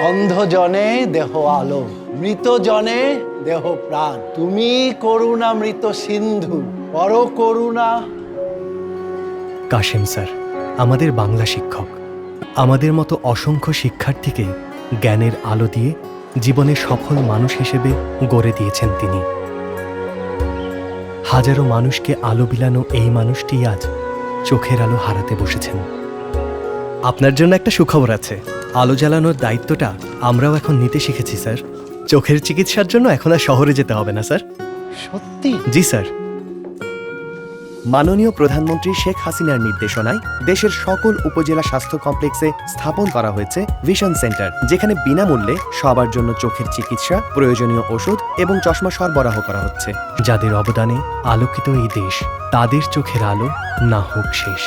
অন্ধ জনে দেহ আলো, মৃত জনে দেহ প্রাণ। তুমি করুণা মৃত সিন্ধু, পর করুণা। কাশেম স্যার আমাদের বাংলা শিক্ষক। আমাদের মতো অসংখ্য শিক্ষার্থীকে জ্ঞানের আলো দিয়ে জীবনে সফল মানুষ হিসেবে গড়ে দিয়েছেন তিনি। হাজারো মানুষকে আলো বিলানো এই মানুষটি আজ চোখের আলো হারাতে বসেছেন। আপনার জন্য একটা সুখবর আছে, আলো জ্বালানোর দায়িত্বটা আমরাও এখন নিতে শিখেছি স্যার। চোখের চিকিৎসার জন্য এখন আর শহরে যেতে হবে না স্যার। সত্যি? জি স্যার। মাননীয় প্রধানমন্ত্রী শেখ হাসিনার নির্দেশনায় দেশের সকল উপজেলা স্বাস্থ্য কমপ্লেক্সে স্থাপন করা হয়েছে ভিশন সেন্টার, যেখানে বিনামূল্যে সবার জন্য চোখের চিকিৎসা, প্রয়োজনীয় ওষুধ এবং চশমা সরবরাহ করা হচ্ছে। যাদের অবদানে আলোকিত এই দেশ, তাদের চোখের আলো না হোক শেষ।